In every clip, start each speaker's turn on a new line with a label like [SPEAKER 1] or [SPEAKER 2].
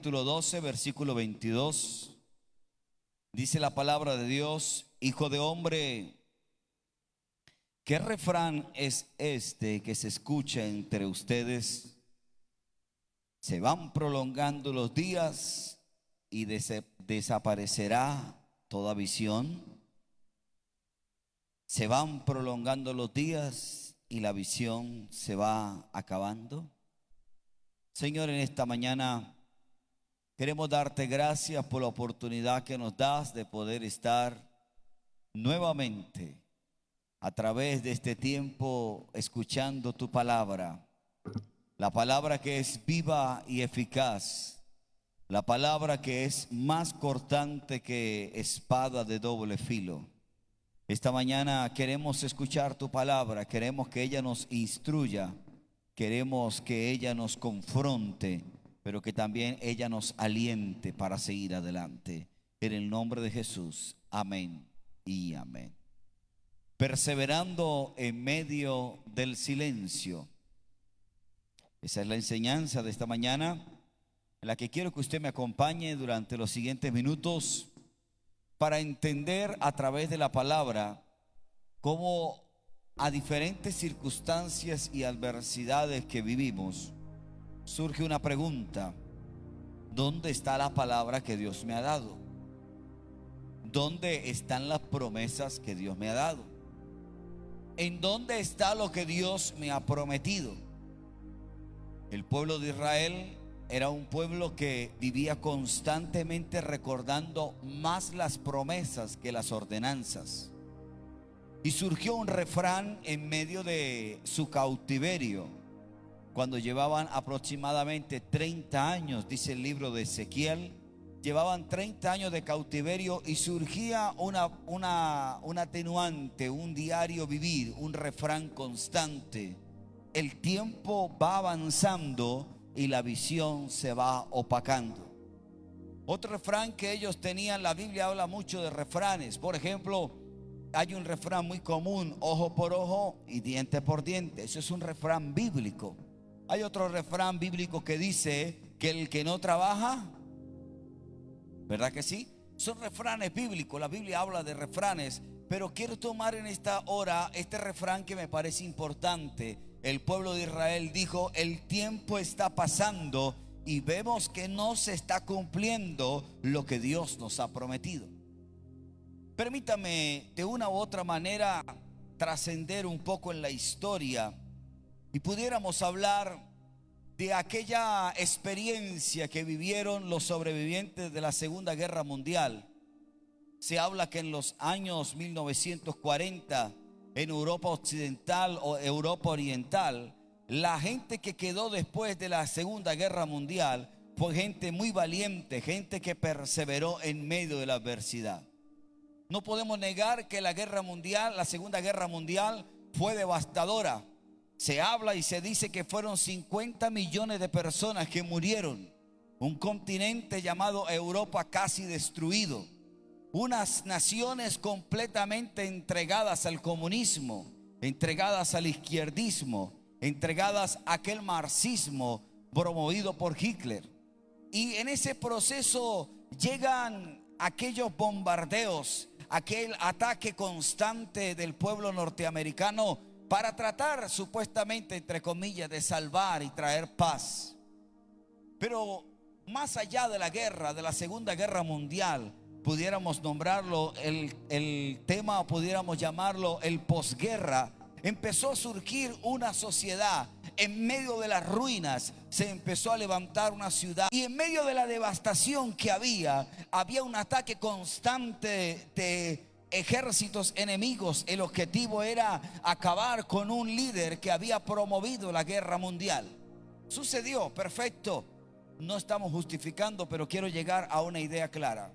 [SPEAKER 1] capítulo 12, versículo 22. Dice la palabra de Dios: Hijo de hombre, ¿qué refrán es este que se escucha entre ustedes? Se van prolongando los días y desaparecerá toda visión. Se van prolongando los días y la visión se va acabando. Señor, en esta mañana queremos darte gracias por la oportunidad que nos das de poder estar nuevamente a través de este tiempo escuchando tu palabra. La palabra que es viva y eficaz, la palabra que es más cortante que espada de doble filo. Esta mañana queremos escuchar tu palabra, queremos que ella nos instruya, queremos que ella nos confronte, pero que también ella nos aliente para seguir adelante. En el nombre de Jesús, amén y amén. Perseverando en medio del silencio. Esa es la enseñanza de esta mañana, en la que quiero que usted me acompañe durante los siguientes minutos para entender a través de la palabra cómo a diferentes circunstancias y adversidades que vivimos surge una pregunta: ¿dónde está la palabra que Dios me ha dado? ¿Dónde están las promesas que Dios me ha dado? ¿En dónde está lo que Dios me ha prometido? El pueblo de Israel era un pueblo que vivía constantemente recordando más las promesas que las ordenanzas. Y surgió un refrán en medio de su cautiverio, cuando llevaban aproximadamente 30 años, dice el libro de Ezequiel, llevaban 30 años de cautiverio y surgía un atenuante, un diario vivir, un refrán constante: el tiempo va avanzando y la visión se va opacando. Otro refrán que ellos tenían, la Biblia habla mucho de refranes. Por ejemplo, hay un refrán muy común: ojo por ojo y diente por diente. Eso es un refrán bíblico. Hay otro refrán bíblico que dice que el que no trabaja, ¿verdad que sí? Son refranes bíblicos, la Biblia habla de refranes. Pero quiero tomar en esta hora este refrán que me parece importante. El pueblo de Israel dijo: el tiempo está pasando y vemos que no se está cumpliendo lo que Dios nos ha prometido. Permítame de una u otra manera trascender un poco en la historia y pudiéramos hablar de aquella experiencia que vivieron los sobrevivientes de la Segunda Guerra Mundial. Se habla que en los años 1940, en Europa Occidental o Europa Oriental, la gente que quedó después de la Segunda Guerra Mundial fue gente muy valiente, gente que perseveró en medio de la adversidad. No podemos negar que la Segunda Guerra Mundial fue devastadora. Se habla y se dice que fueron 50 millones de personas que murieron. Un continente llamado Europa casi destruido. Unas naciones completamente entregadas al comunismo, entregadas al izquierdismo, entregadas a aquel marxismo promovido por Hitler. Y en ese proceso llegan aquellos bombardeos, aquel ataque constante del pueblo norteamericano para tratar supuestamente, entre comillas, de salvar y traer paz. Pero más allá de la guerra, de la Segunda Guerra Mundial, pudiéramos nombrarlo el tema, pudiéramos llamarlo el posguerra. Empezó a surgir una sociedad. En medio de las ruinas se empezó a levantar una ciudad, y en medio de la devastación que había un ataque constante de ejércitos enemigos. El objetivo era acabar con un líder que había promovido la guerra mundial. Sucedió, perfecto. No estamos justificando, pero quiero llegar a una idea clara.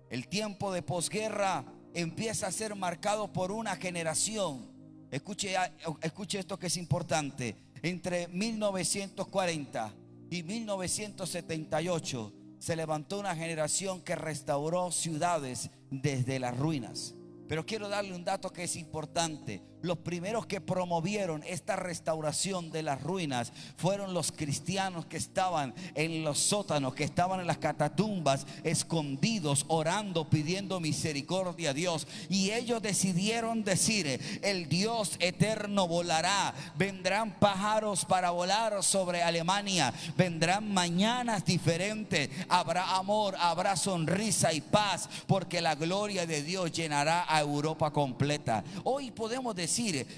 [SPEAKER 1] El tiempo de posguerra empieza a ser marcado por una generación. Escuche esto que es importante. Entre 1940 y 1978 se levantó una generación que restauró ciudades desde las ruinas. Pero quiero darle un dato que es importante. Los primeros que promovieron esta restauración de las ruinas fueron los cristianos que estaban en los sótanos, que estaban en las catatumbas, escondidos, orando, pidiendo misericordia a Dios. Y ellos decidieron decir: el Dios eterno volará. Vendrán pájaros para volar sobre Alemania. Vendrán mañanas diferentes. Habrá amor, habrá sonrisa y paz, porque la gloria de Dios llenará a Europa completa. Hoy podemos decir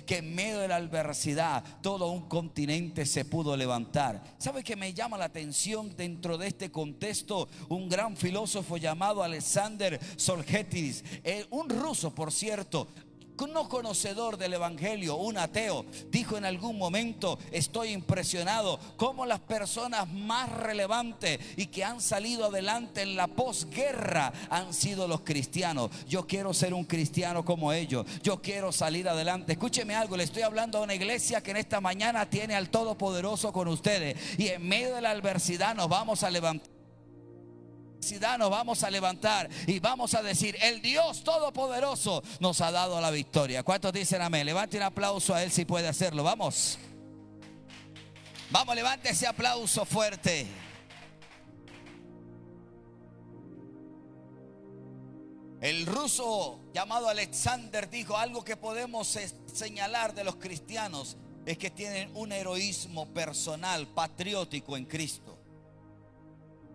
[SPEAKER 1] que en medio de la adversidad todo un continente se pudo levantar. ¿Sabe qué me llama la atención dentro de este contexto? Un gran filósofo llamado Alexander Solzhenitsyn, un ruso, por cierto, no conocedor del evangelio, un ateo, dijo en algún momento: estoy impresionado cómo las personas más relevantes y que han salido adelante en la posguerra han sido los cristianos. Yo quiero ser un cristiano como ellos. Yo quiero salir adelante. Escúcheme algo, le estoy hablando a una iglesia que en esta mañana tiene al Todopoderoso con ustedes, y en medio de la adversidad nos vamos a levantar. Nos vamos a levantar y vamos a decir: el Dios Todopoderoso nos ha dado la victoria. ¿Cuántos dicen amén? Levante un aplauso a Él si puede hacerlo. Vamos, vamos, levante ese aplauso fuerte. El ruso llamado Alexander dijo: algo que podemos señalar de los cristianos es que tienen un heroísmo personal, patriótico en Cristo.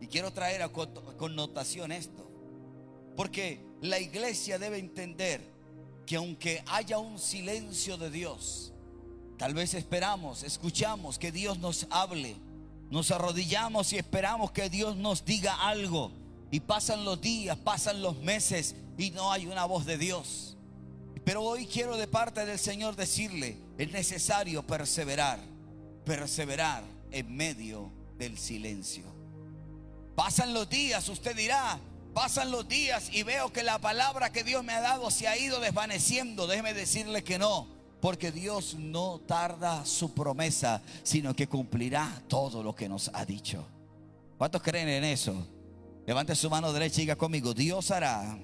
[SPEAKER 1] Y quiero traer a connotación esto, porque la iglesia debe entender que aunque haya un silencio de Dios, tal vez escuchamos que Dios nos hable, nos arrodillamos y esperamos que Dios nos diga algo, y pasan los días, pasan los meses y no hay una voz de Dios. Pero hoy quiero de parte del Señor decirle: es necesario perseverar en medio del silencio. Pasan los días, usted dirá: pasan los días y veo que la palabra que Dios me ha dado se ha ido desvaneciendo. Déjeme decirle que no, porque Dios no tarda su promesa, sino que cumplirá todo lo que nos ha dicho. ¿Cuántos creen en eso? Levante su mano derecha y diga conmigo: Dios hará.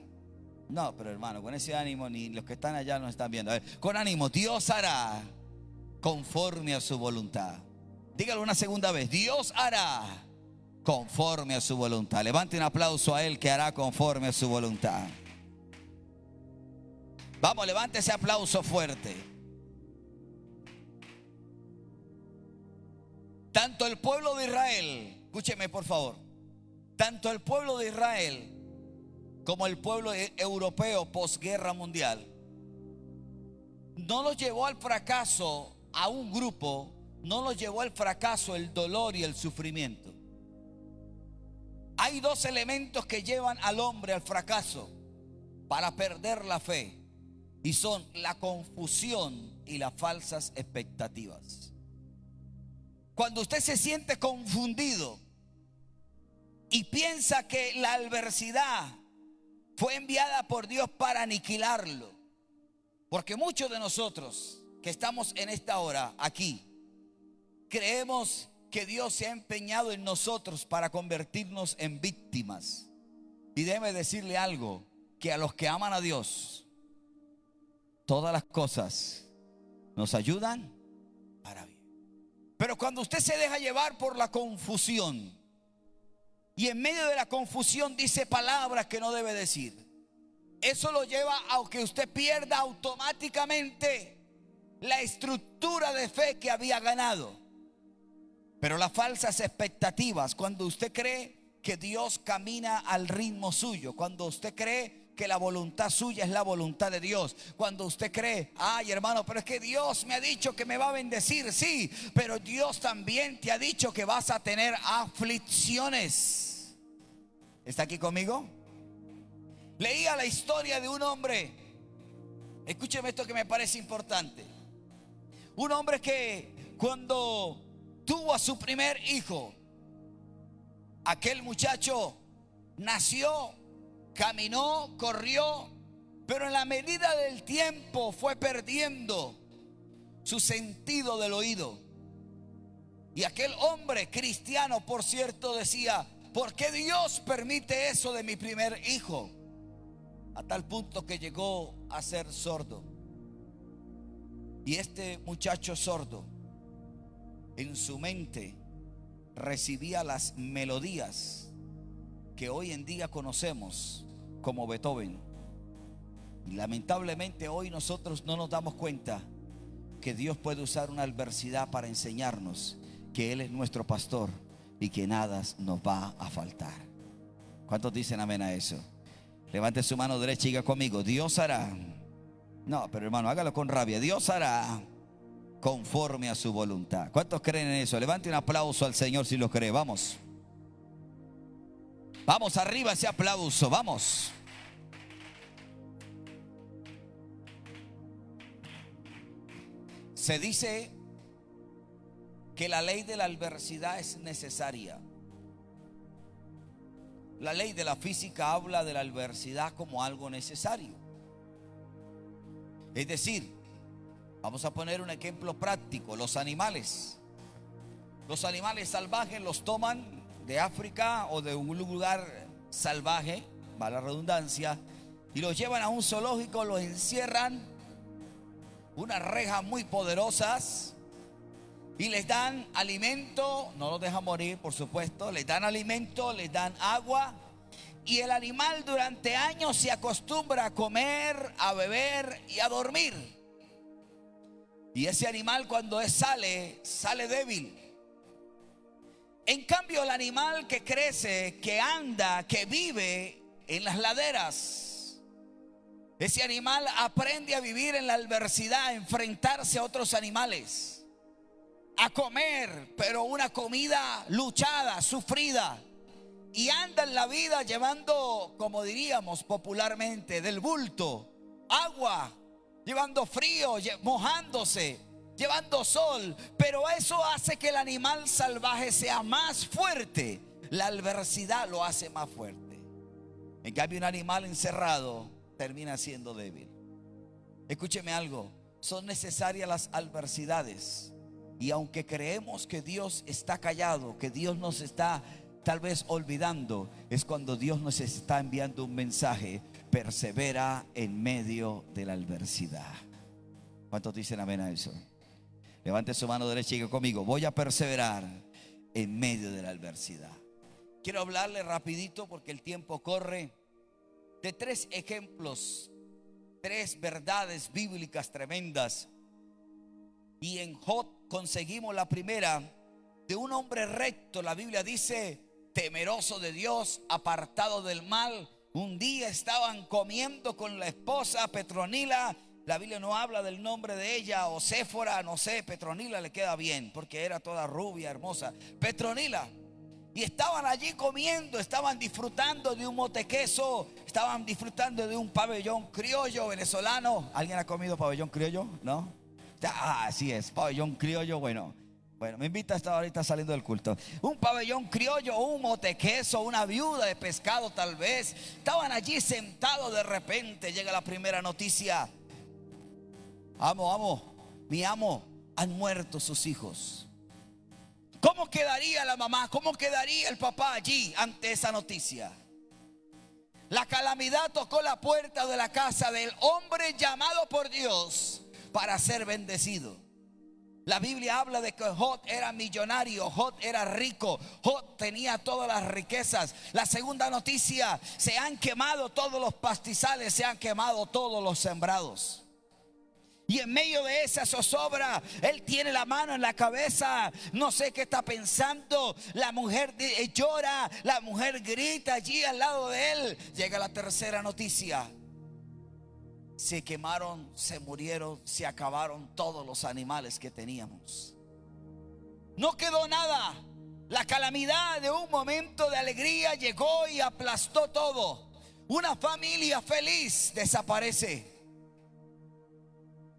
[SPEAKER 1] No, pero hermano, con ese ánimo ni los que están allá nos están viendo. A ver, con ánimo: Dios hará conforme a su voluntad. Dígalo una segunda vez: Dios hará conforme a su voluntad. Levante un aplauso a Él que hará conforme a su voluntad. Vamos, levante ese aplauso fuerte. Tanto el pueblo de Israel, escúcheme por favor, tanto el pueblo de Israel como el pueblo europeo posguerra mundial, no los llevó al fracaso a un grupo, no los llevó al fracaso el dolor y el sufrimiento. Hay dos elementos que llevan al hombre al fracaso para perder la fe, y son la confusión y las falsas expectativas. Cuando usted se siente confundido y piensa que la adversidad fue enviada por Dios para aniquilarlo, porque muchos de nosotros que estamos en esta hora aquí creemos que Dios se ha empeñado en nosotros para convertirnos en víctimas. Y déjeme decirle algo: que a los que aman a Dios, todas las cosas nos ayudan para bien. Pero cuando usted se deja llevar por la confusión, y en medio de la confusión dice palabras que no debe decir, eso lo lleva a que usted pierda automáticamente la estructura de fe que había ganado. Pero las falsas expectativas, cuando usted cree que Dios camina al ritmo suyo, cuando usted cree que la voluntad suya es la voluntad de Dios, cuando usted cree: ay hermano, pero es que Dios me ha dicho que me va a bendecir. Sí, pero Dios también te ha dicho que vas a tener aflicciones. ¿Está aquí conmigo? Leía la historia de un hombre. Escúcheme esto que me parece importante. Un hombre que cuando tuvo a su primer hijo, aquel muchacho nació, caminó, corrió, pero en la medida del tiempo fue perdiendo su sentido del oído. Y aquel hombre cristiano, por cierto, decía: ¿por qué Dios permite eso de mi primer hijo? a tal punto que llegó a ser sordo. Y este muchacho sordo en su mente recibía las melodías que hoy en día conocemos como Beethoven. Y lamentablemente hoy nosotros no nos damos cuenta que Dios puede usar una adversidad para enseñarnos que Él es nuestro pastor y que nada nos va a faltar. ¿Cuántos dicen amén a eso? Levante su mano derecha y diga conmigo: Dios hará. No, pero hermano, hágalo con rabia. Dios hará conforme a su voluntad. ¿Cuántos creen en eso? Levante un aplauso al Señor si lo cree. Vamos. Vamos arriba ese aplauso. Vamos. Se dice que la ley de la adversidad es necesaria. La ley de la física habla de la adversidad como algo necesario. Es decir, vamos a poner un ejemplo práctico: los animales salvajes los toman de África o de un lugar salvaje, vale la redundancia, y los llevan a un zoológico, los encierran, unas rejas muy poderosas, y les dan alimento, no los dejan morir por supuesto, les dan alimento, les dan agua, y el animal durante años se acostumbra a comer, a beber y a dormir. Y ese animal cuando sale débil. En cambio el animal que crece, que anda, que vive en las laderas, ese animal aprende a vivir en la adversidad, a enfrentarse a otros animales, a comer, pero una comida luchada, sufrida, y anda en la vida llevando, como diríamos popularmente, del bulto, agua, llevando frío, mojándose, llevando sol. Pero eso hace que el animal salvaje sea más fuerte. La adversidad lo hace más fuerte. En cambio, un animal encerrado termina siendo débil. Escúcheme algo: son necesarias las adversidades. Y aunque creemos que Dios está callado, que Dios nos está tal vez olvidando, es cuando Dios nos está enviando un mensaje: persevera en medio de la adversidad. ¿Cuántos dicen amén a eso? Levante su mano derecha y diga conmigo: voy a perseverar en medio de la adversidad. Quiero hablarle rapidito porque el tiempo corre, de 3 ejemplos, 3 verdades bíblicas tremendas. Y en Job conseguimos la primera, de un hombre recto. La Biblia dice: temeroso de Dios, apartado del mal. Un día estaban comiendo con la esposa Petronila. La Biblia no habla del nombre de ella, o Séfora, no sé. Petronila le queda bien porque era toda rubia, hermosa. Petronila. Y estaban allí comiendo, estaban disfrutando de un motequeso, estaban disfrutando de un pabellón criollo venezolano. ¿Alguien ha comido pabellón criollo? ¿No? Así es, pabellón criollo. Bueno, me invita a estar ahorita saliendo del culto. Un pabellón criollo, un motequeso, una viuda de pescado tal vez. Estaban allí sentados, de repente llega la primera noticia: mi amo, han muerto sus hijos. ¿Cómo quedaría la mamá? ¿Cómo quedaría el papá allí ante esa noticia? La calamidad tocó la puerta de la casa del hombre llamado por Dios para ser bendecido. La Biblia habla de que Job era millonario, Job era rico, Job tenía todas las riquezas. La segunda noticia: se han quemado todos los pastizales, se han quemado todos los sembrados. Y en medio de esa zozobra, él tiene la mano en la cabeza, no sé qué está pensando. La mujer llora, la mujer grita allí al lado de él. Llega la tercera noticia: se quemaron, se murieron, se acabaron todos los animales que teníamos. No quedó nada. La calamidad de un momento de alegría llegó y aplastó todo. Una familia feliz desaparece.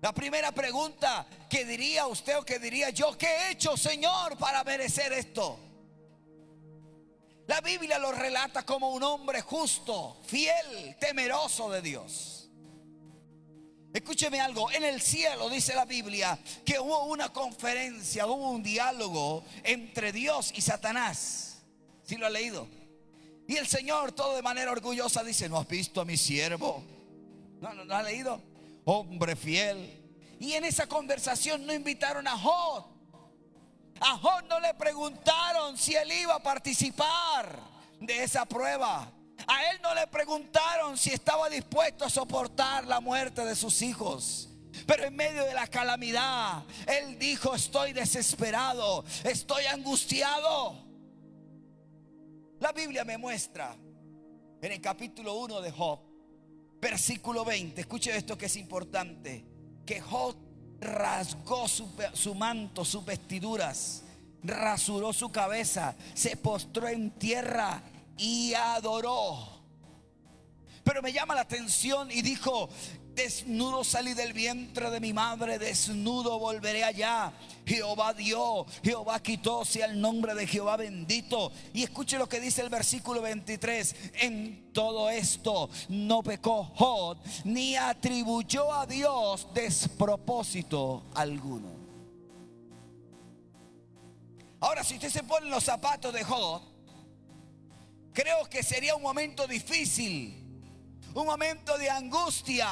[SPEAKER 1] La primera pregunta que diría usted o que diría yo: ¿qué he hecho, Señor, para merecer esto? La Biblia lo relata como un hombre justo, fiel, temeroso de Dios. Escúcheme algo: en el cielo dice la Biblia que hubo una conferencia, hubo un diálogo entre Dios y Satanás. ¿Sí lo ha leído? Y el Señor, todo de manera orgullosa, dice: ¿no has visto a mi siervo? ¿No has leído? Hombre fiel. Y en esa conversación no invitaron a Job. A Job no le preguntaron si él iba a participar de esa prueba. A él no le preguntaron si estaba dispuesto a soportar la muerte de sus hijos. Pero en medio de la calamidad, él dijo: estoy desesperado, estoy angustiado. La Biblia me muestra en el capítulo 1 de Job, versículo 20. Escuche esto que es importante: que Job rasgó su manto, sus vestiduras, rasuró su cabeza, se postró en tierra y adoró. Pero me llama la atención y dijo: desnudo salí del vientre de mi madre, desnudo volveré allá. Jehová dio, Jehová quitó, sea el nombre de Jehová bendito. Y escuche lo que dice el versículo 23: en todo esto no pecó Job, ni atribuyó a Dios despropósito alguno. Ahora, si usted se pone en los zapatos de Job, creo que sería un momento difícil, un momento de angustia,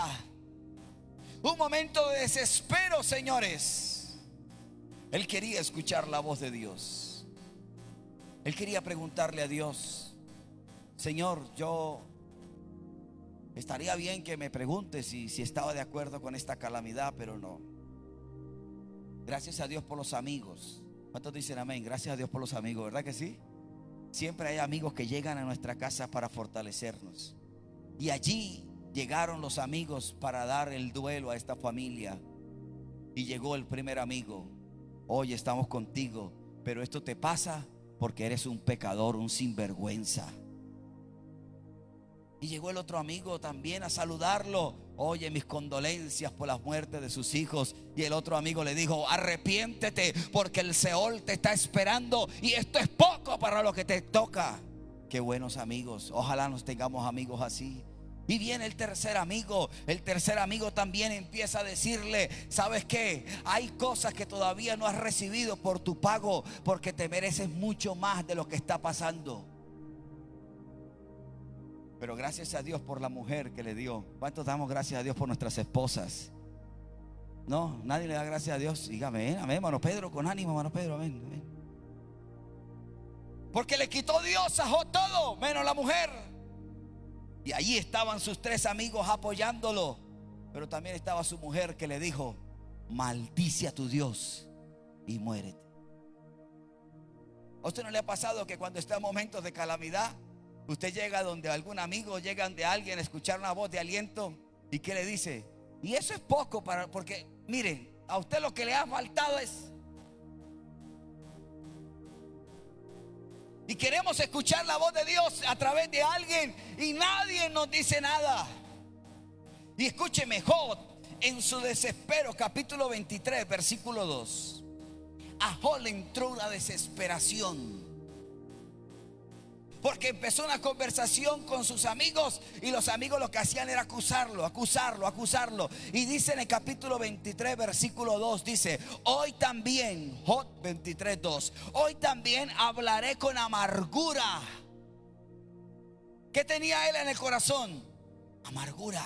[SPEAKER 1] un momento de desespero, señores. Él quería escuchar la voz de Dios. Él quería preguntarle a Dios: Señor, yo estaría bien que me preguntes si estaba de acuerdo con esta calamidad, pero no. Gracias a Dios por los amigos. ¿Cuántos dicen amén? Gracias a Dios por los amigos, ¿verdad que sí? Siempre hay amigos que llegan a nuestra casa para fortalecernos. Y allí llegaron los amigos para dar el duelo a esta familia. Y llegó el primer amigo: hoy estamos contigo, pero esto te pasa porque eres un pecador, un sinvergüenza. Y llegó el otro amigo también a saludarlo: oye, mis condolencias por las muertes de sus hijos. Y el otro amigo le dijo: arrepiéntete, porque el Seol te está esperando y esto es poco para lo que te toca. Qué buenos amigos. Ojalá nos tengamos amigos así. Y viene el tercer amigo. El tercer amigo también empieza a decirle: ¿sabes qué? Hay cosas que todavía no has recibido por tu pago, porque te mereces mucho más de lo que está pasando. Pero gracias a Dios por la mujer que le dio. ¿Cuántos damos gracias a Dios por nuestras esposas? No, nadie le da gracias a Dios. Dígame, amén, hermano Pedro, con ánimo, hermano Pedro, amén, amén. Porque le quitó Dios a Job todo, menos la mujer. Y allí estaban sus tres amigos apoyándolo. Pero también estaba su mujer, que le dijo: maldice a tu Dios y muérete. ¿A usted no le ha pasado que cuando está en momentos de calamidad, usted llega donde algún amigo, llegan de alguien a escuchar una voz de aliento, y qué le dice? Y eso es poco porque mire, a usted lo que le ha faltado es... Y queremos escuchar la voz de Dios a través de alguien y nadie nos dice nada. Y escúcheme, Job, en su desespero, capítulo 23, versículo 2. A Job le entró una desesperación, porque empezó una conversación con sus amigos y los amigos lo que hacían era acusarlo. Y dice en el capítulo 23, versículo 2, dice: hoy también, Job 23, 2, hoy también hablaré con amargura. ¿Qué tenía él en el corazón? Amargura.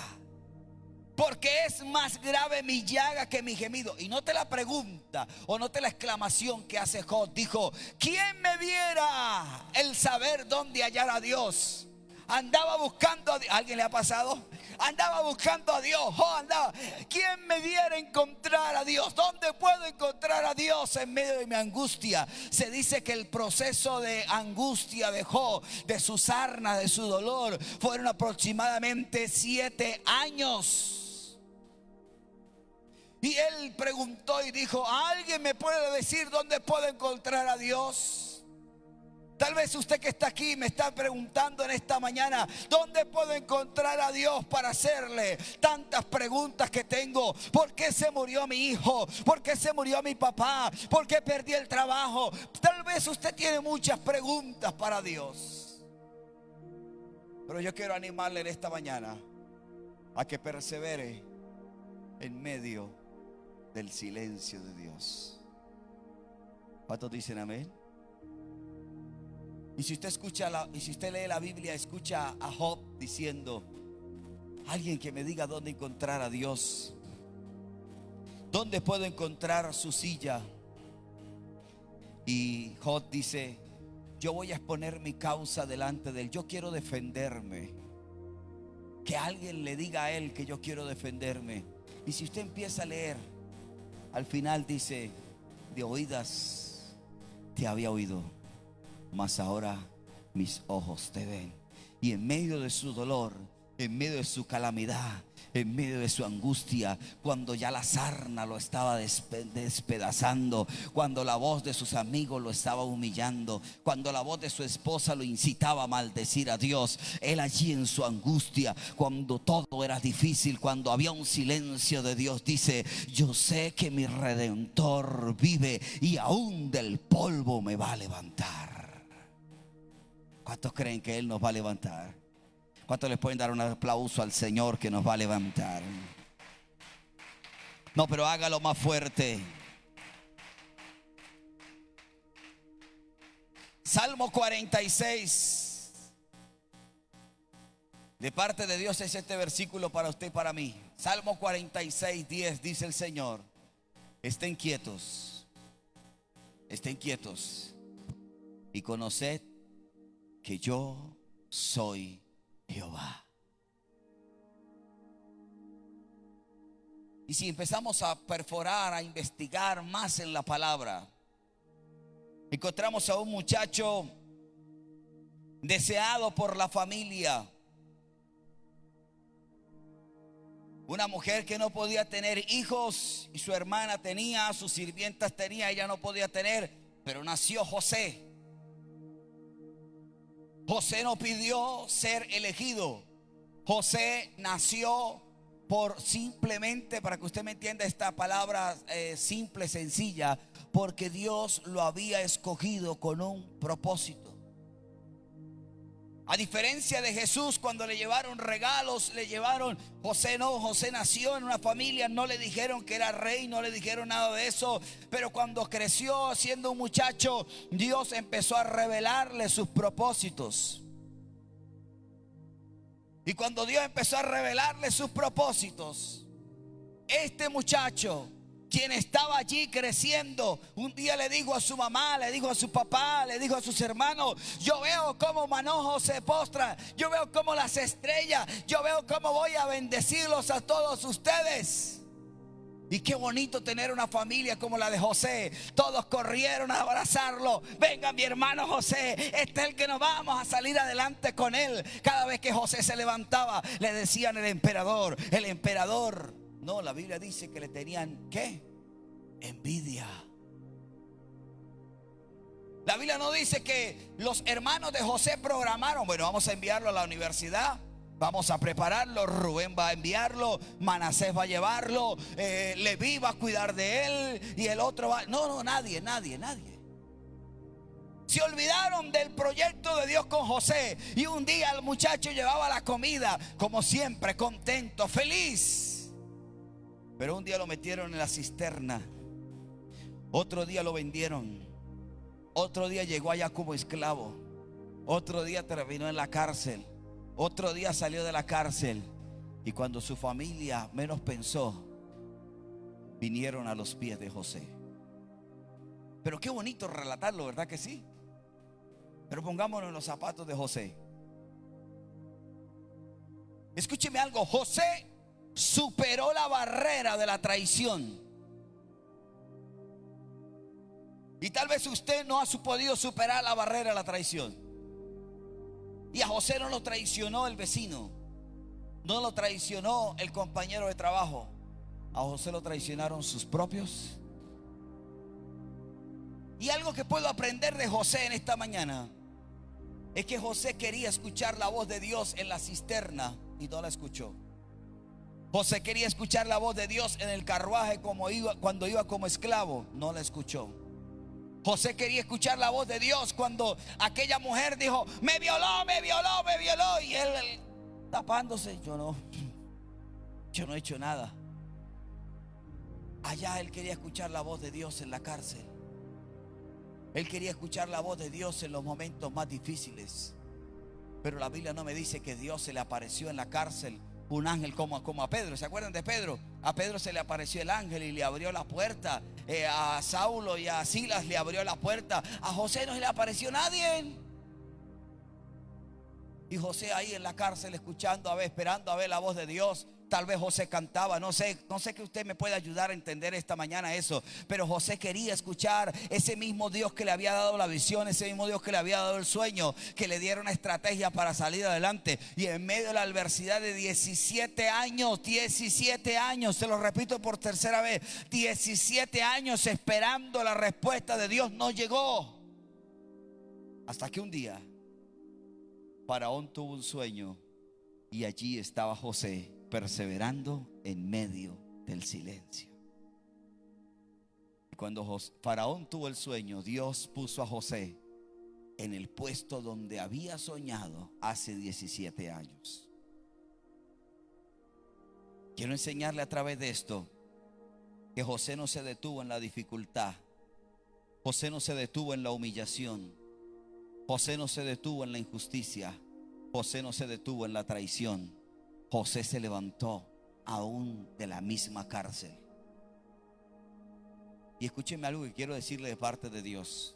[SPEAKER 1] Porque es más grave mi llaga que mi gemido. Y note la pregunta, o note la exclamación que hace Job. Dijo: ¿quién me diera el saber dónde hallar a Dios? Andaba buscando a Dios. ¿Alguien le ha pasado? Andaba buscando a Dios. Job andaba: ¿quién me diera encontrar a Dios? ¿Dónde puedo encontrar a Dios en medio de mi angustia? Se dice que el proceso de angustia de Job, de su sarna, de su dolor, fueron aproximadamente 7 años. Y él preguntó y dijo: ¿alguien me puede decir dónde puedo encontrar a Dios? Tal vez usted que está aquí me está preguntando en esta mañana: ¿dónde puedo encontrar a Dios para hacerle tantas preguntas que tengo? ¿Por qué se murió mi hijo? ¿Por qué se murió mi papá? ¿Por qué perdí el trabajo? Tal vez usted tiene muchas preguntas para Dios. Pero yo quiero animarle en esta mañana a que persevere en medio del silencio de Dios. ¿Cuántos dicen amén? Y si usted y si usted lee la Biblia, escucha a Job diciendo: alguien que me diga dónde encontrar a Dios, dónde puedo encontrar su silla. Y Job dice: yo voy a exponer mi causa delante de él, yo quiero defenderme. Que alguien le diga a él que yo quiero defenderme. Y si usted empieza a leer, al final dice: de oídas te había oído, mas ahora mis ojos te ven. Y en medio de su dolor, en medio de su calamidad, en medio de su angustia, cuando ya la sarna lo estaba despedazando, cuando la voz de sus amigos lo estaba humillando, cuando la voz de su esposa lo incitaba a maldecir a Dios, él allí en su angustia, cuando todo era difícil, cuando había un silencio de Dios, dice: yo sé que mi Redentor vive y aún del polvo me va a levantar. ¿Cuántos creen que Él nos va a levantar? ¿Cuántos les pueden dar un aplauso al Señor que nos va a levantar? No, pero hágalo más fuerte. Salmo 46. De parte de Dios es este versículo para usted y para mí. Salmo 46, 10 dice el Señor: estén quietos y conoced que yo soy Jehová. Y si empezamos a perforar, a investigar más en la palabra, encontramos a un muchacho deseado por la familia, una mujer que no podía tener hijos y su hermana tenía, sus sirvientas tenía, ella no podía tener, pero nació José. José no pidió ser elegido. José nació por simplemente, para que usted me entienda esta palabra simple, sencilla, porque Dios lo había escogido con un propósito. A diferencia de Jesús, cuando le llevaron regalos, le llevaron, José no, José nació en una familia, no le dijeron que era rey, no le dijeron nada de eso, pero cuando creció siendo un muchacho, Dios empezó a revelarle sus propósitos. Y cuando Dios empezó a revelarle sus propósitos, este muchacho, quien estaba allí creciendo, un día le dijo a su mamá, le dijo a su papá, le dijo a sus hermanos: yo veo cómo Manojo se postra, yo veo cómo las estrellas, yo veo cómo voy a bendecirlos a todos ustedes. Y qué bonito tener una familia como la de José. Todos corrieron a abrazarlo. Venga mi hermano José, este es el que nos vamos a salir adelante con él. Cada vez que José se levantaba, le decían el emperador, el emperador. No, la Biblia dice que le tenían, ¿qué? Envidia. La Biblia no dice que los hermanos de José programaron: bueno, vamos a enviarlo a la universidad, vamos a prepararlo, Rubén va a enviarlo, Manasés va a llevarlo, Leví va a cuidar de él y el otro va. No, nadie. Se olvidaron del proyecto de Dios con José. Y un día el muchacho llevaba la comida, como siempre, contento, feliz. Pero un día lo metieron en la cisterna, otro día lo vendieron, otro día llegó allá como esclavo, otro día terminó en la cárcel, otro día salió de la cárcel. Y cuando su familia menos pensó, vinieron a los pies de José. Pero qué bonito relatarlo, ¿verdad que sí? Pero pongámonos en los zapatos de José. Escúcheme algo: José superó la barrera de la traición. Y tal vez usted no ha podido superar la barrera de la traición. Y a José no lo traicionó el vecino, no lo traicionó el compañero de trabajo. A José lo traicionaron sus propios. Y algo que puedo aprender de José en esta mañana es que José quería escuchar la voz de Dios en la cisterna y no la escuchó. José quería escuchar la voz de Dios en el carruaje cuando iba como esclavo, no la escuchó. José quería escuchar la voz de Dios cuando aquella mujer dijo: me violó. Y él tapándose: yo no he hecho nada. Allá él quería escuchar la voz de Dios en la cárcel. Él quería escuchar la voz de Dios en los momentos más difíciles. Pero la Biblia no me dice que Dios se le apareció en la cárcel un ángel como a Pedro. ¿Se acuerdan de Pedro? A Pedro se le apareció el ángel y le abrió la puerta. A Saulo y a Silas le abrió la puerta. A José no se le apareció nadie. Y José ahí en la cárcel escuchando, esperando a ver la voz de Dios. Tal vez José cantaba, no sé que usted me pueda ayudar a entender esta mañana eso. Pero José quería escuchar ese mismo Dios que le había dado la visión, ese mismo Dios que le había dado el sueño, que le diera una estrategia para salir adelante. Y en medio de la adversidad de 17 años, se lo repito por tercera vez, 17 años esperando la respuesta de Dios, no llegó. Hasta que un día Faraón tuvo un sueño y allí estaba José perseverando en medio del silencio. Y cuando Faraón tuvo el sueño, Dios puso a José en el puesto donde había soñado hace 17 años. Quiero enseñarle a través de esto que José no se detuvo en la dificultad. José no se detuvo en la humillación. José no se detuvo en la injusticia. José no se detuvo en la traición. José se levantó aún de la misma cárcel. Y escúcheme algo que quiero decirle de parte de Dios.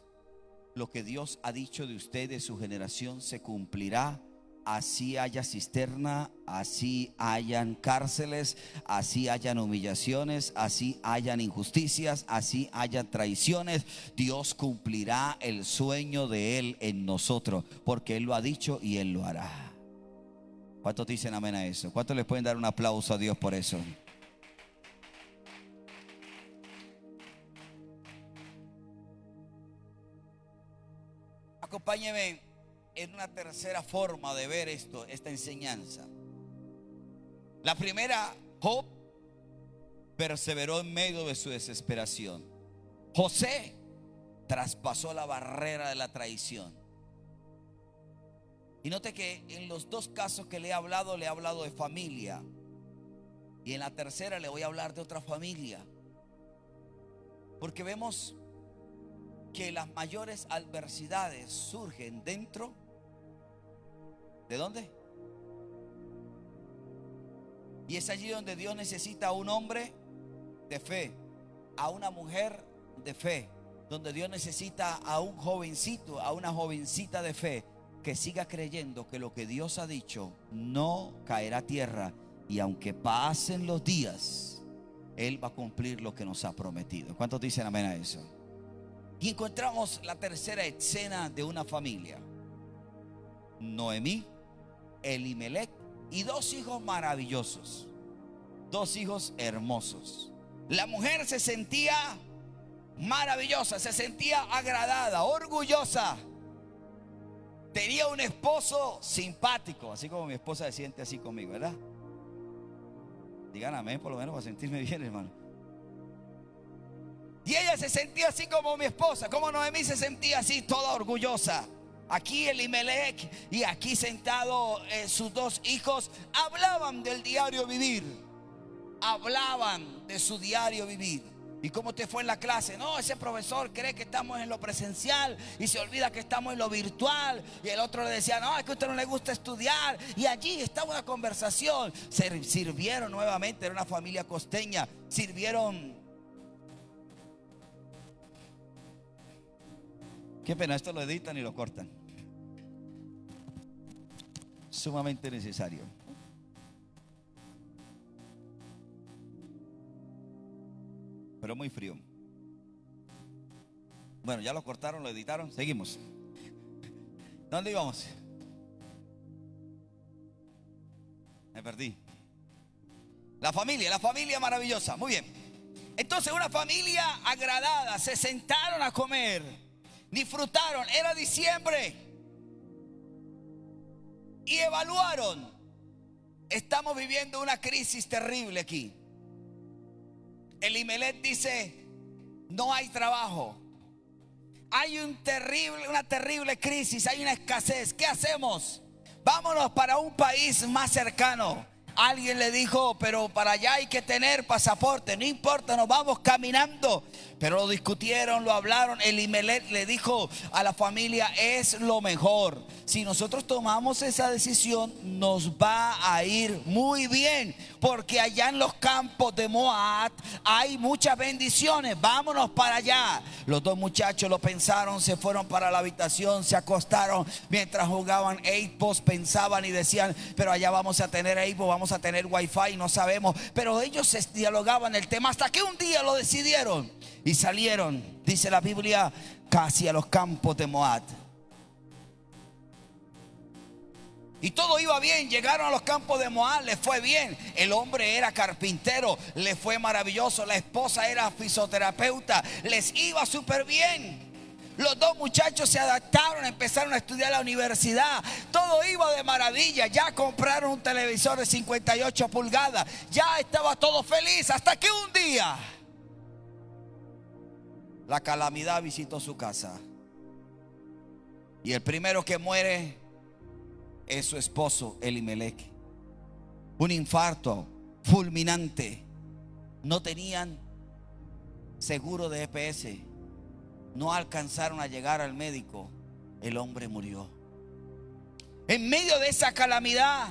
[SPEAKER 1] Lo que Dios ha dicho de usted y de su generación se cumplirá. Así haya cisterna, así hayan cárceles, así hayan humillaciones, así hayan injusticias, así hayan traiciones. Dios cumplirá el sueño de Él en nosotros, porque Él lo ha dicho y Él lo hará. ¿Cuántos dicen amén a eso? ¿Cuántos les pueden dar un aplauso a Dios por eso? Acompáñeme en una tercera forma de ver esta enseñanza. La primera, Job perseveró en medio de su desesperación. José traspasó la barrera de la traición. Y note que en los dos casos que le he hablado de familia. Y en la tercera le voy a hablar de otra familia. Porque vemos que las mayores adversidades surgen dentro ¿de dónde? Y es allí donde Dios necesita a un hombre de fe, a una mujer de fe, donde Dios necesita a un jovencito, a una jovencita de fe que siga creyendo que lo que Dios ha dicho no caerá a tierra, y aunque pasen los días, Él va a cumplir lo que nos ha prometido. ¿Cuántos dicen amén a eso? Y encontramos la tercera escena de una familia: Noemí, Elimelec y dos hijos maravillosos, dos hijos hermosos. La mujer se sentía maravillosa, se sentía agradada, orgullosa. Tenía un esposo simpático, así como mi esposa se siente así conmigo, ¿verdad? Digan amén por lo menos para sentirme bien, hermano. Y ella se sentía así como mi esposa, como Noemí se sentía así, toda orgullosa. Aquí Elimelec y aquí sentado sus dos hijos hablaban del diario vivir. Hablaban de su diario vivir. ¿Y cómo te fue en la clase? No, ese profesor cree que estamos en lo presencial y se olvida que estamos en lo virtual. Y el otro le decía, no, es que a usted no le gusta estudiar. Y allí estaba una conversación. Se sirvieron nuevamente, era una familia costeña. Sirvieron. Qué pena, esto lo editan y lo cortan. Sumamente necesario. Pero muy frío. Bueno, ya lo cortaron, lo editaron. Seguimos. ¿Dónde íbamos? Me perdí. La familia maravillosa. Muy bien. Entonces, una familia agradada. Se sentaron a comer. Disfrutaron. Era diciembre. Y evaluaron. Estamos viviendo una crisis terrible aquí. Elimelec dice, no hay trabajo. Hay una terrible crisis, hay una escasez. ¿Qué hacemos? Vámonos para un país más cercano. Alguien le dijo, pero para allá hay que tener pasaporte. No importa, nos vamos caminando. Pero lo discutieron, lo hablaron. Elimelech le dijo a la familia, es lo mejor. Si nosotros tomamos esa decisión, nos va a ir muy bien, porque allá en los campos de Moab hay muchas bendiciones. Vámonos para allá. Los dos muchachos lo pensaron, se fueron para la habitación, se acostaron. Mientras jugaban Xbox, pensaban y decían, pero allá vamos a tener Xbox, vamos a tener Wi-Fi, no sabemos. Pero ellos se dialogaban el tema hasta que un día lo decidieron y salieron, dice la Biblia, casi a los campos de Moab. Y todo iba bien, llegaron a los campos de Moab, les fue bien. El hombre era carpintero, le fue maravilloso. La esposa era fisioterapeuta, les iba súper bien. Los dos muchachos se adaptaron, empezaron a estudiar la universidad. Todo iba de maravilla. Ya compraron un televisor de 58 pulgadas. Ya estaba todo feliz, hasta que un día la calamidad visitó su casa. Y el primero que muere es su esposo Elimelech. Un infarto fulminante. No tenían seguro de EPS. No alcanzaron a llegar al médico. El hombre murió. En medio de esa calamidad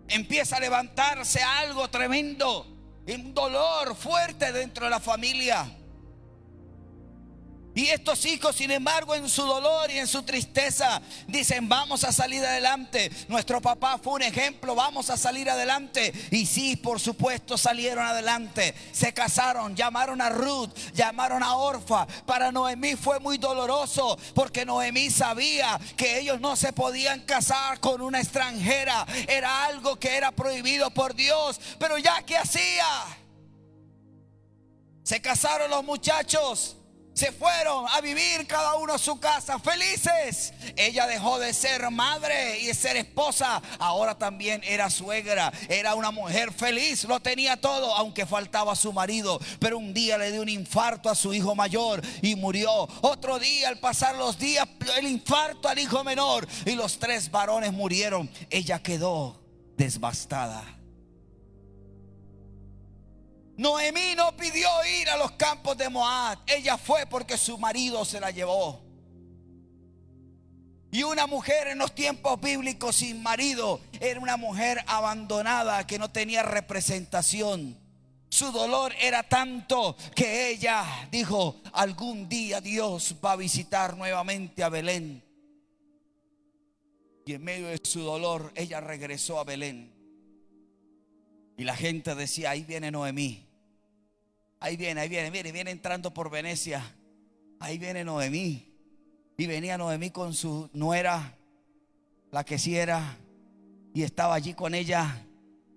[SPEAKER 1] empieza a levantarse algo tremendo, un dolor fuerte dentro de la familia. Y estos hijos, sin embargo, en su dolor y en su tristeza, dicen, vamos a salir adelante. Nuestro papá fue un ejemplo, vamos a salir adelante. Y sí, por supuesto, salieron adelante. Se casaron, llamaron a Ruth, llamaron a Orfa. Para Noemí fue muy doloroso, porque Noemí sabía que ellos no se podían casar con una extranjera. Era algo que era prohibido por Dios. Pero ya, ¿qué hacía? Se casaron los muchachos. Se fueron a vivir cada uno a su casa felices. Ella dejó de ser madre y de ser esposa. Ahora también era suegra. Era una mujer feliz. Lo tenía todo, aunque faltaba su marido. Pero un día le dio un infarto a su hijo mayor y murió. Otro día, al pasar los días, el infarto al hijo menor. Y los 3 varones murieron. Ella quedó devastada. Noemí no pidió ir a los campos de Moab. Ella fue porque su marido se la llevó. Y una mujer en los tiempos bíblicos sin marido era una mujer abandonada que no tenía representación. Su dolor era tanto que ella dijo, algún día Dios va a visitar nuevamente a Belén. Y en medio de su dolor ella regresó a Belén. Y la gente decía, ahí viene Noemí. Ahí viene, viene entrando por Venecia. Ahí viene Noemí. Y venía Noemí con su nuera, la que sí era, y estaba allí con ella.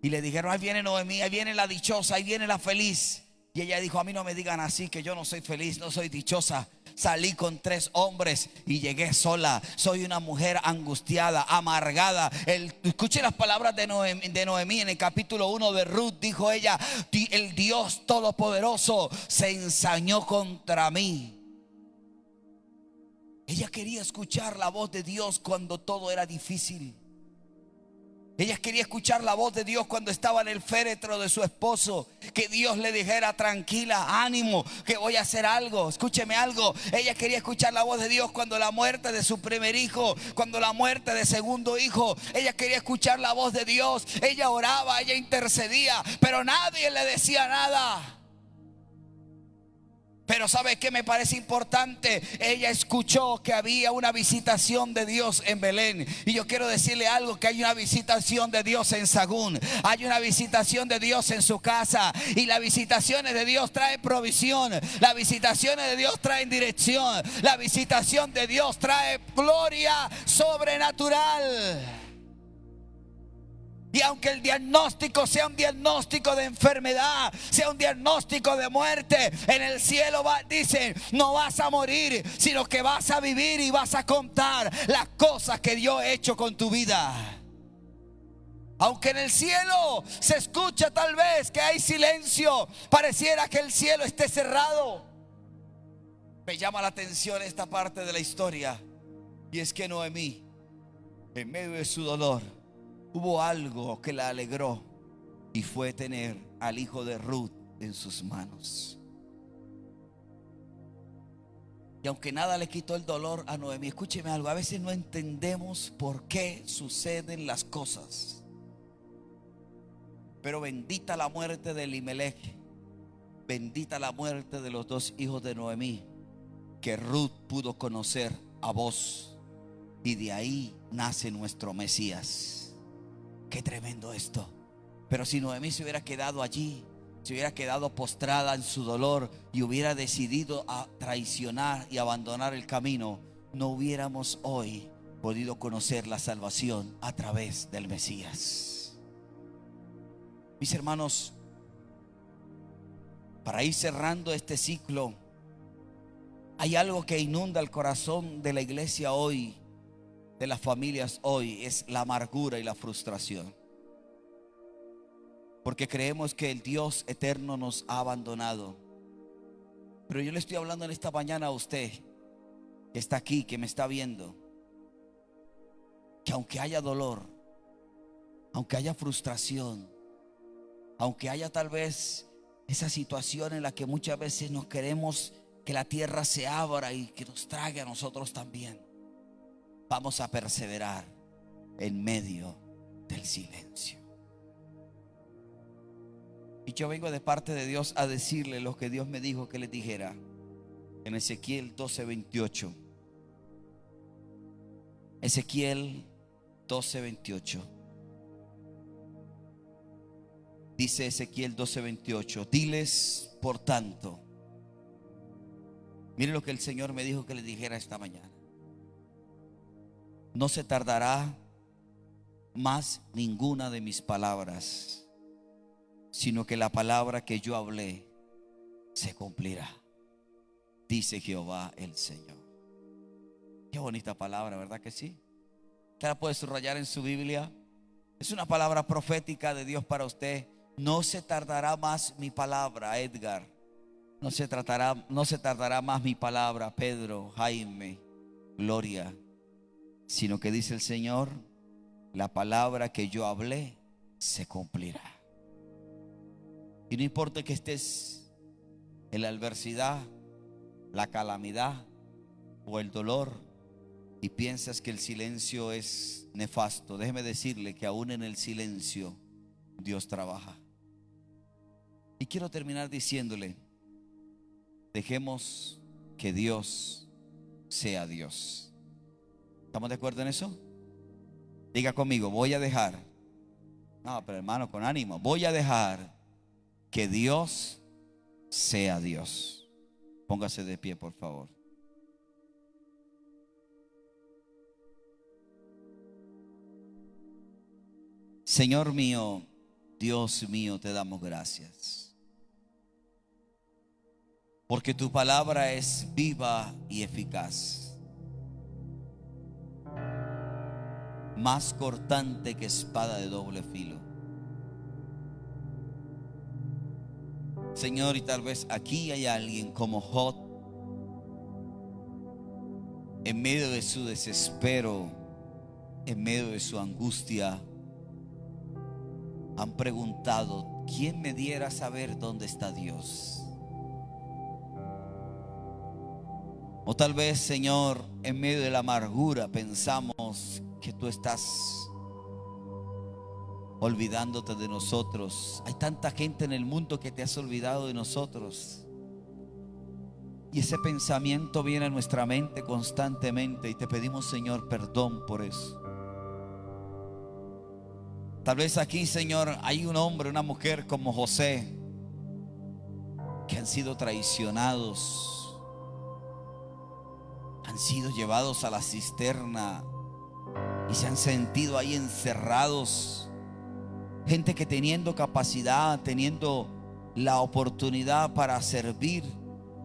[SPEAKER 1] Y le dijeron, ahí viene Noemí, ahí viene la dichosa, ahí viene la feliz. Y ella dijo, a mí no me digan así, que yo no soy feliz, no soy dichosa. Salí con 3 hombres y llegué sola. Soy una mujer angustiada, amargada. Escuche las palabras de Noemí en el capítulo 1 de Ruth. Dijo ella, el Dios Todopoderoso se ensañó contra mí. Ella quería escuchar la voz de Dios cuando todo era difícil. Ella quería escuchar la voz de Dios cuando estaba en el féretro de su esposo. Que Dios le dijera, tranquila, ánimo, que voy a hacer algo. Escúcheme algo. Ella quería escuchar la voz de Dios cuando la muerte de su primer hijo, cuando la muerte de segundo hijo. Ella quería escuchar la voz de Dios. Ella oraba, ella intercedía, pero nadie le decía nada. Pero ¿sabe qué me parece importante? Ella escuchó que había una visitación de Dios en Belén. Y yo quiero decirle algo, que hay una visitación de Dios en Sagún. Hay una visitación de Dios en su casa. Y las visitaciones de Dios traen provisión. Las visitaciones de Dios traen dirección. La visitación de Dios trae gloria sobrenatural. Y aunque el diagnóstico sea un diagnóstico de enfermedad, sea un diagnóstico de muerte, en el cielo dicen, no vas a morir, sino que vas a vivir y vas a contar las cosas que Dios ha hecho con tu vida. Aunque en el cielo se escucha tal vez que hay silencio, pareciera que el cielo esté cerrado. Me llama la atención esta parte de la historia, y es que Noemí, en medio de su dolor, hubo algo que la alegró. y fue tener al hijo de Ruth en sus manos. Y aunque nada le quitó el dolor a Noemí, escúcheme algo, a veces no entendemos por qué suceden las cosas. Pero bendita la muerte de Elimelech, bendita la muerte de los dos hijos de Noemí, que Ruth pudo conocer a Booz, y de ahí nace nuestro Mesías. Qué tremendo esto. Pero si Noemí se hubiera quedado allí, se hubiera quedado postrada en su dolor y hubiera decidido a traicionar y abandonar el camino, no hubiéramos hoy podido conocer la salvación a través del Mesías. Mis hermanos, para ir cerrando este ciclo, hay algo que inunda el corazón de la iglesia hoy, de las familias hoy, es la amargura y la frustración. Porque creemos que el Dios eterno nos ha abandonado. Pero yo le estoy hablando en esta mañana a usted que está aquí, que me está viendo, que aunque haya dolor, aunque haya frustración, aunque haya tal vez esa situación en la que muchas veces nos queremos que la tierra se abra y que nos trague a nosotros también, vamos a perseverar en medio del silencio. Y yo vengo de parte de Dios a decirle lo que Dios me dijo que les dijera en Ezequiel 12:28. Ezequiel 12:28. Dice Ezequiel 12:28: diles por tanto. Mire lo que el Señor me dijo que les dijera esta mañana. No se tardará más ninguna de mis palabras, sino que la palabra que yo hablé se cumplirá, dice Jehová el Señor. Qué bonita palabra, ¿verdad que sí? Usted la puede subrayar en su Biblia. Es una palabra profética de Dios para usted. No se tardará más mi palabra, Edgar. No se tardará más mi palabra, Pedro, Jaime, Gloria, sino que dice el Señor, la palabra que yo hablé se cumplirá. Y no importa que estés en la adversidad, la calamidad o el dolor y piensas que el silencio es nefasto, déjeme decirle que aún en el silencio Dios trabaja. Y quiero terminar diciéndole, dejemos que Dios sea Dios. ¿Estamos de acuerdo en eso? Diga conmigo, voy a dejar. No, pero hermano, con ánimo. Voy a dejar que Dios sea Dios. Póngase de pie, por favor. Señor mío, Dios mío, te damos gracias, porque tu palabra es viva y eficaz, más cortante que espada de doble filo. Señor, y tal vez aquí hay alguien como Job, en medio de su desespero, en medio de su angustia, han preguntado, ¿quién me diera a saber dónde está Dios? O tal vez, Señor, en medio de la amargura pensamos que tú estás olvidándote de nosotros. Hay tanta gente en el mundo que te has olvidado de nosotros. Y ese pensamiento viene a nuestra mente constantemente y te pedimos, Señor, perdón por eso. Tal vez aquí, Señor, hay un hombre, una mujer como José, que han sido traicionados, han sido llevados a la cisterna y se han sentido ahí encerrados. Gente que teniendo capacidad, teniendo la oportunidad para servir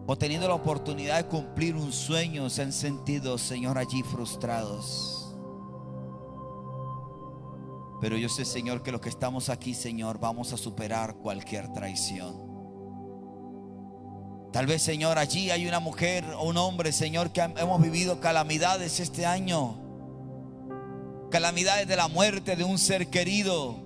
[SPEAKER 1] o teniendo la oportunidad de cumplir un sueño, se han sentido, Señor, allí frustrados. Pero yo sé, Señor, que los que estamos aquí, Señor, vamos a superar cualquier traición. Tal vez, Señor, allí hay una mujer o un hombre, Señor, que hemos vivido calamidades este año. Calamidades de la muerte de un ser querido.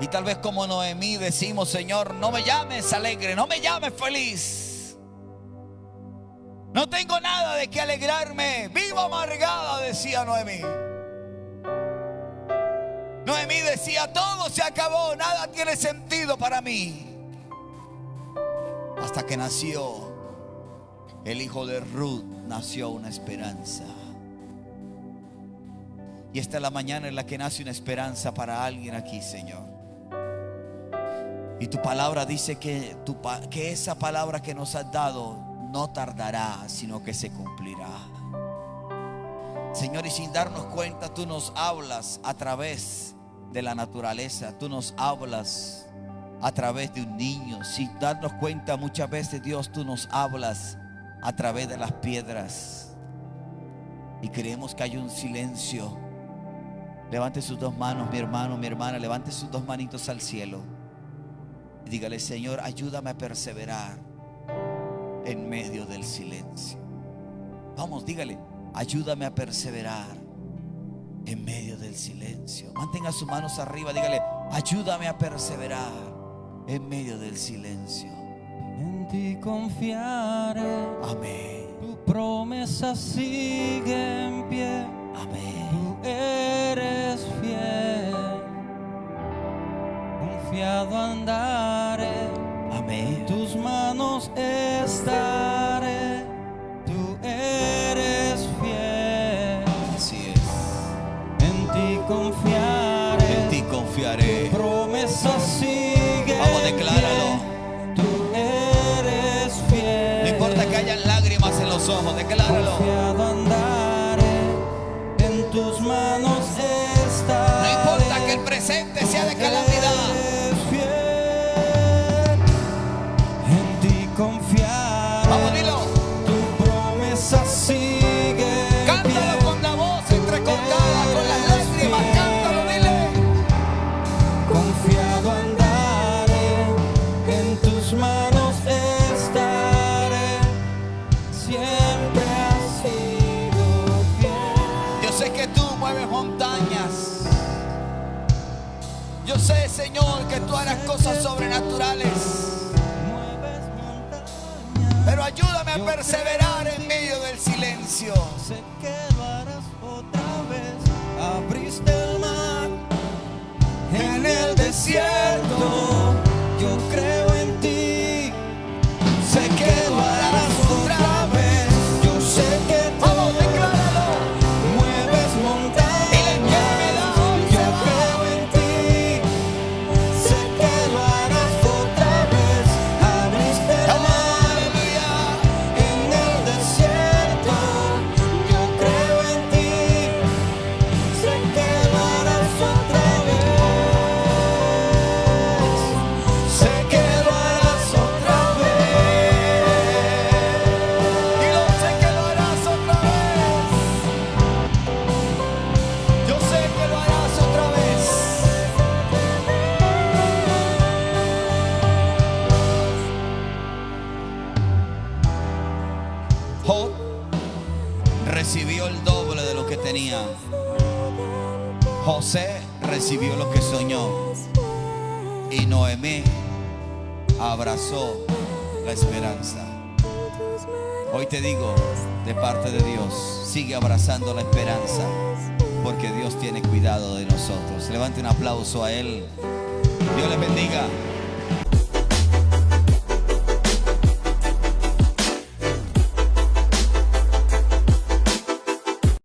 [SPEAKER 1] Y tal vez como Noemí decimos: Señor, no me llames alegre, no me llames feliz. No tengo nada de qué alegrarme, vivo amargada, decía Noemí. Noemí decía: todo se acabó, nada tiene sentido para mí. Hasta que nació el hijo de Ruth, nació una esperanza. Y esta es la mañana en la que nace una esperanza para alguien aquí, Señor. Y tu palabra dice que esa palabra que nos has dado no tardará, sino que se cumplirá. Señor, y sin darnos cuenta, tú nos hablas a través de la naturaleza. Tú nos hablas a través de un niño. Sin darnos cuenta, muchas veces, Dios, tú nos hablas a través de las piedras. Y creemos que hay un silencio. Levante sus dos manos, mi hermano, mi hermana. Levante sus dos manitos al cielo y dígale: Señor, ayúdame a perseverar en medio del silencio. Vamos, dígale: ayúdame a perseverar en medio del silencio. Mantenga sus manos arriba, dígale: ayúdame a perseverar en medio del silencio.
[SPEAKER 2] En ti confiaré.
[SPEAKER 1] Amén.
[SPEAKER 2] Tu promesa sigue en pie.
[SPEAKER 1] Amén.
[SPEAKER 2] Tú eres fiel. Confiado andaré.
[SPEAKER 1] Amén.
[SPEAKER 2] En tus manos estaré. Tú eres fiel.
[SPEAKER 1] Así es.
[SPEAKER 2] En ti confiaré.
[SPEAKER 1] En ti confiaré.
[SPEAKER 2] Tu promesa sigue.
[SPEAKER 1] Vamos,
[SPEAKER 2] en
[SPEAKER 1] decláralo.
[SPEAKER 2] pie. Tú eres fiel.
[SPEAKER 1] No importa que hayan lágrimas en los ojos, decláralo.
[SPEAKER 2] Confiado andaré, en tus manos estaré.
[SPEAKER 1] No importa que el presente sea de calamidad.
[SPEAKER 2] Eres fiel, en ti confiaré.
[SPEAKER 1] Vamos, dilo.
[SPEAKER 2] Tu promesa sigue en
[SPEAKER 1] Cántalo
[SPEAKER 2] pie.
[SPEAKER 1] con la voz entrecortada, con las lágrimas. Cántalo, dile.
[SPEAKER 2] Confiado andaré, en tus manos estaré. Siempre has sido fiel.
[SPEAKER 1] Yo sé que tú mueves montañas. Yo sé, Señor, que tú harás cosas sobrenaturales.
[SPEAKER 2] Mueves montañas.
[SPEAKER 1] Pero ayúdame a perseverar en medio del silencio.
[SPEAKER 2] Sé que lo harás otra vez. Abriste el mar en el desierto. Yo creo en ti. Sé que lo harás otra vez. Yo sé que tú
[SPEAKER 1] Vamos, decláralo.
[SPEAKER 2] mueves montañas.
[SPEAKER 1] Y la enfermedad hoy
[SPEAKER 2] Yo
[SPEAKER 1] se va.
[SPEAKER 2] creo en ti. Sé que lo harás otra vez. Abriste el mar
[SPEAKER 1] Aleluya.
[SPEAKER 2] en el desierto. Yo creo en ti. Sé que lo harás otra vez. Sé que lo harás otra vez.
[SPEAKER 1] Dilo, sé que lo harás otra vez. Yo sé que lo harás otra vez. Job recibió el doble de lo que tenía. José recibió lo que soñó. Y Noemí abrazó la esperanza. Hoy te digo, de parte de Dios, sigue abrazando la esperanza, porque Dios tiene cuidado de nosotros. Levante un aplauso a Él. Dios les bendiga.